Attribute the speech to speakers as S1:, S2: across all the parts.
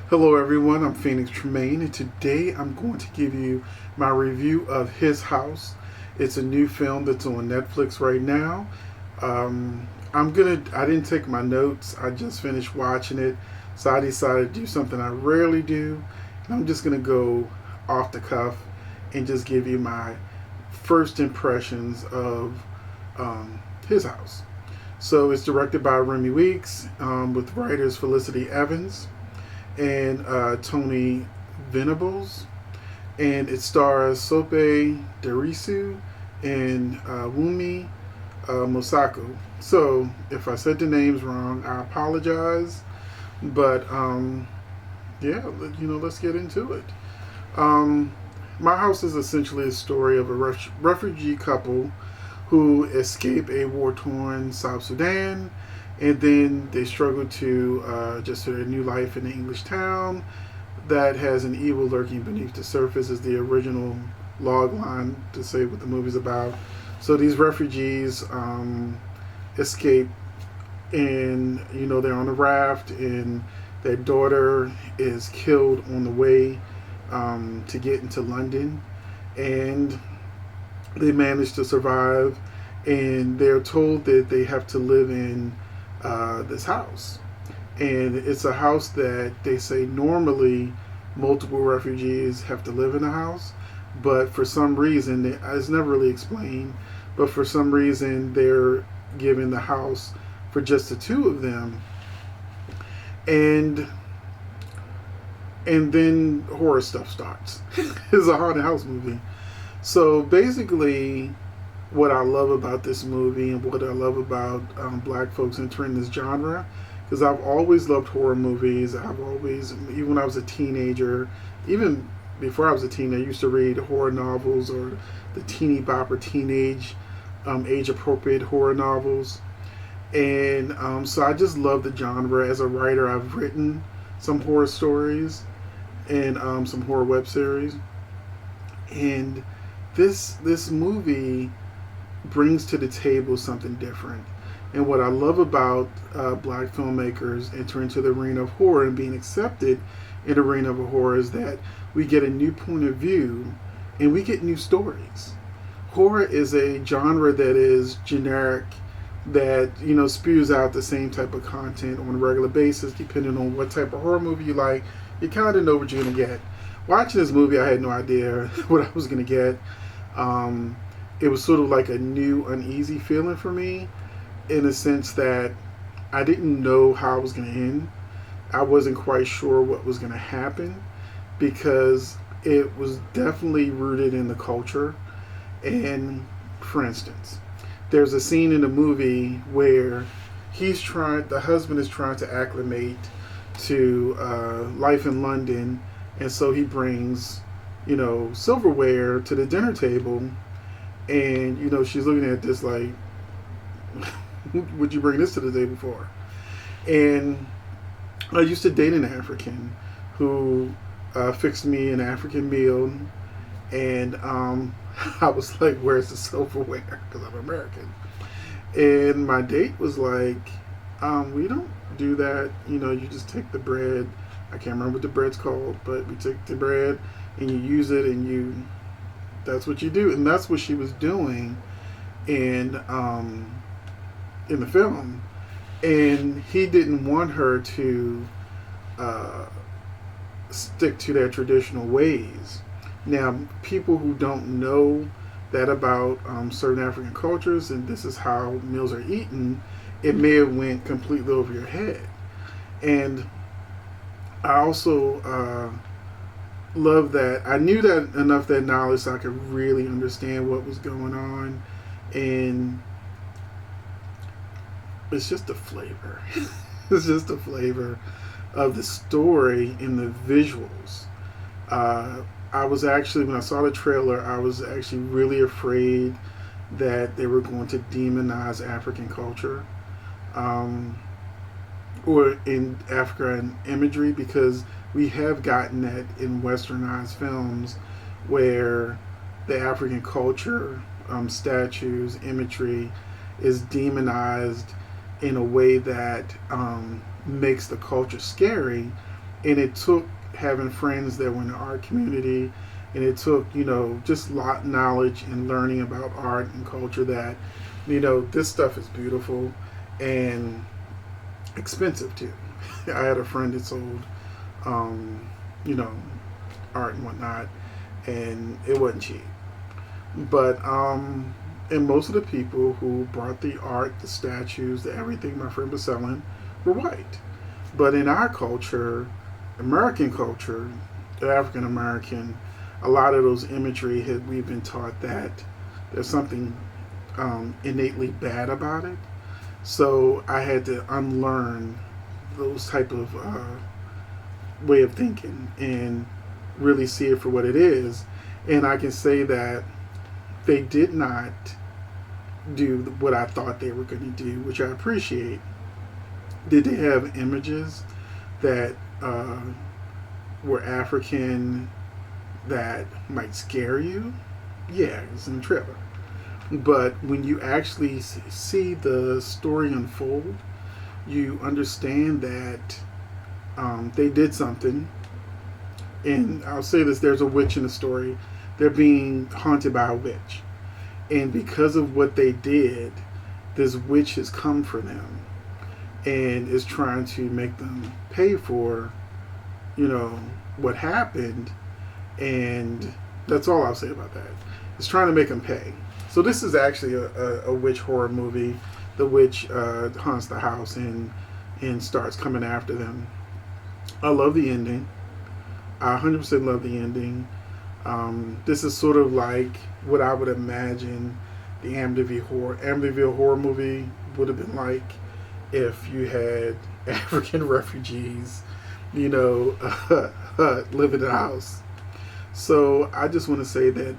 S1: Hello everyone, I'm Phoenix Tremaine, and today I'm going to give you my review of His House. It's a new film that's on Netflix right now. I didn't take my notes, I just finished watching it, so I decided to do something I rarely do. And I'm just gonna go off the cuff and just give you my first impressions of His House. So it's directed by Remy Weeks, with writers Felicity Evans and Tony Venables, and it stars Sope Derisu and Wumi Mosako. So if I said the names wrong, I apologize. But yeah, let's get into it. Um, My House is essentially a story of a refugee couple who escape a war-torn South Sudan, and then they struggle to adjust to their new life in the English town that has an evil lurking beneath the surface, is the original log line to say what the movie's about. So these refugees escape, and they're on a raft, and their daughter is killed on the way to get into London, and they manage to survive, and they're told that they have to live in this house. And it's a house that they say normally multiple refugees have to live in a house, but for some reason, it's never really explained, but for some reason they're given the house for just the two of them. And then horror stuff starts. It's a haunted house movie. So basically, what I love about this movie and what I love about black folks entering this genre, because I've always loved horror movies. Even when I was a teenager, even before I was a teenager, I used to read horror novels or the teeny bopper teenage age appropriate horror novels. And so I just love the genre. As a writer, I've written some horror stories and some horror web series. And this movie brings to the table something different. And what I love about black filmmakers entering into the arena of horror and being accepted in the arena of horror is that we get a new point of view and we get new stories. Horror is a genre that is generic, that spews out the same type of content on a regular basis. Depending on what type of horror movie you like, you kind of know what you're going to get. Watching this movie, I had no idea what I was going to get. It was sort of like a new, uneasy feeling for me, in a sense that I didn't know how it was going to end. I wasn't quite sure what was going to happen, because it was definitely rooted in the culture. And for instance, there's a scene in the movie where the husband is trying to acclimate to life in London, and so he brings silverware to the dinner table, and she's looking at this like, would you bring this to the table for? And I used to date an African who fixed me an African meal, and I was like, where's the silverware? Because I'm American. And my date was like, we don't do that. You just take the bread. I can't remember what the bread's called, but we take the bread and you use it, and that's what you do. And that's what she was doing in the film. And he didn't want her to stick to their traditional ways. Now, people who don't know that about certain African cultures, and this is how meals are eaten, it may have went completely over your head. And I also love that I knew that enough, that knowledge, so I could really understand what was going on. And it's just the flavor. It's just the flavor of the story and the visuals. I was actually, when I saw the trailer, I was actually really afraid that they were going to demonize African culture, or in African imagery, because we have gotten that in westernized films where the African culture, statues, imagery is demonized in a way that makes the culture scary. And it took having friends that were in the art community, and it took, just a lot of knowledge and learning about art and culture that, this stuff is beautiful and expensive too. I had a friend that sold, um, you know, art and whatnot, and it wasn't cheap. But and most of the people who brought the art, the statues, the everything my friend was selling were white. But in our culture, American culture, African American, a lot of those imagery we've been taught that there's something innately bad about it. So I had to unlearn those type of way of thinking and really see it for what it is. And I can say that they did not do what I thought they were going to do, which I appreciate. Did they have images that were African that might scare you? Yeah, it's in the trailer. But when you actually see the story unfold, you understand that they did something. And I'll say this, there's a witch in the story. They're being haunted by a witch. And because of what they did, this witch has come for them and is trying to make them pay for, what happened. And that's all I'll say about that. It's trying to make them pay. So this is actually a witch horror movie. The witch haunts the house and starts coming after them. I love the ending. I 100% love the ending. This is sort of like what I would imagine the Amityville horror movie would have been like if you had African refugees, live in the house. So I just want to say that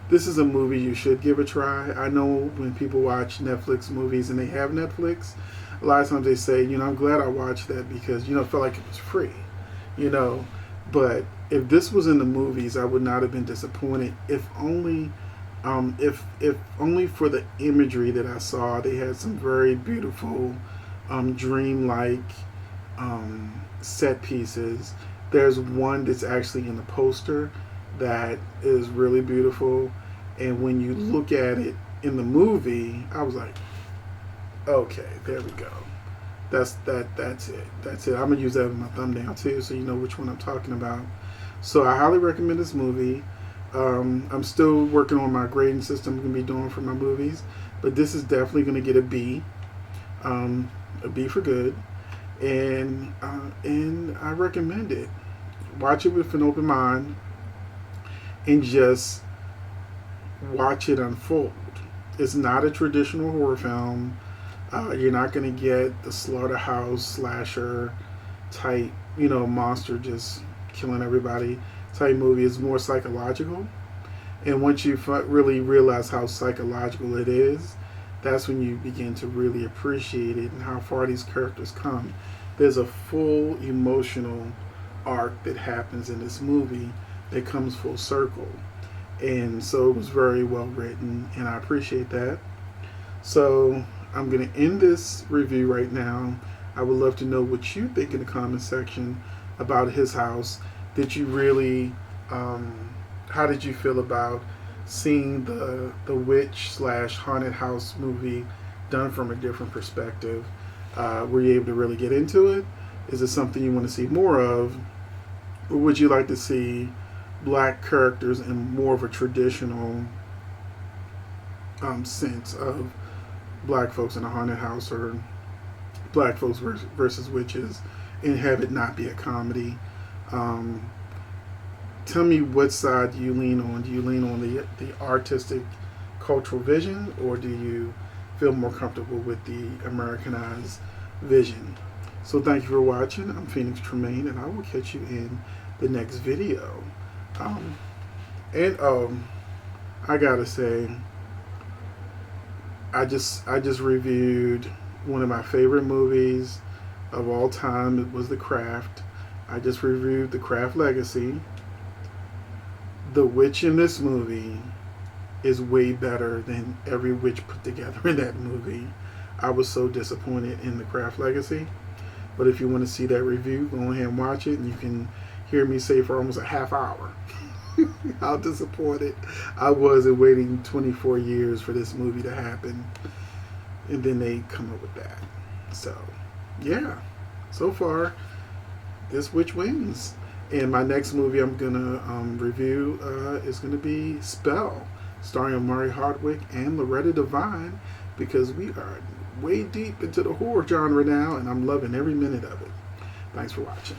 S1: this is a movie you should give a try. I know when people watch Netflix movies and they have Netflix, a lot of times they say, I'm glad I watched that because, it felt like it was free, But if this was in the movies, I would not have been disappointed. If only for the imagery that I saw. They had some very beautiful, dreamlike set pieces. There's one that's actually in the poster that is really beautiful, and when you look at it in the movie, I was like, okay, there we go. That's it. I'm gonna use that as my thumbnail too, so you know which one I'm talking about. So I highly recommend this movie. I'm still working on my grading system I'm gonna be doing for my movies, but this is definitely gonna get a B, a B for good, and I recommend it. Watch it with an open mind, and just watch it unfold. It's not a traditional horror film. You're not going to get the slaughterhouse slasher type, monster just killing everybody type movie. It's more psychological. And once you really realize how psychological it is, that's when you begin to really appreciate it and how far these characters come. There's a full emotional arc that happens in this movie that comes full circle. And so it was very well written, and I appreciate that. So I'm going to end this review right now. I would love to know what you think in the comment section about his house. Did you really, how did you feel about seeing the witch / haunted house movie done from a different perspective? Were you able to really get into it? Is it something you want to see more of? Or would you like to see black characters in more of a traditional sense of black folks in a haunted house, or black folks versus witches, and have it not be a comedy? Tell me, what side do you lean on? Do you lean on the artistic cultural vision, or do you feel more comfortable with the Americanized vision? So thank you for watching. I'm Phoenix Tremaine, and I will catch you in the next video. I gotta say, I just reviewed one of my favorite movies of all time. It was The Craft. I just reviewed The Craft Legacy. The witch in this movie is way better than every witch put together in that movie. I was so disappointed in The Craft Legacy. But if you want to see that review, go ahead and watch it, and you can hear me say for almost a half hour how disappointed I was in waiting 24 years for this movie to happen, and then they come up with that. So, yeah, so far, this witch wins. And my next movie I'm gonna review is gonna be Spell, starring Amari Hardwick and Loretta Devine, because we are way deep into the horror genre now, and I'm loving every minute of it. Thanks for watching.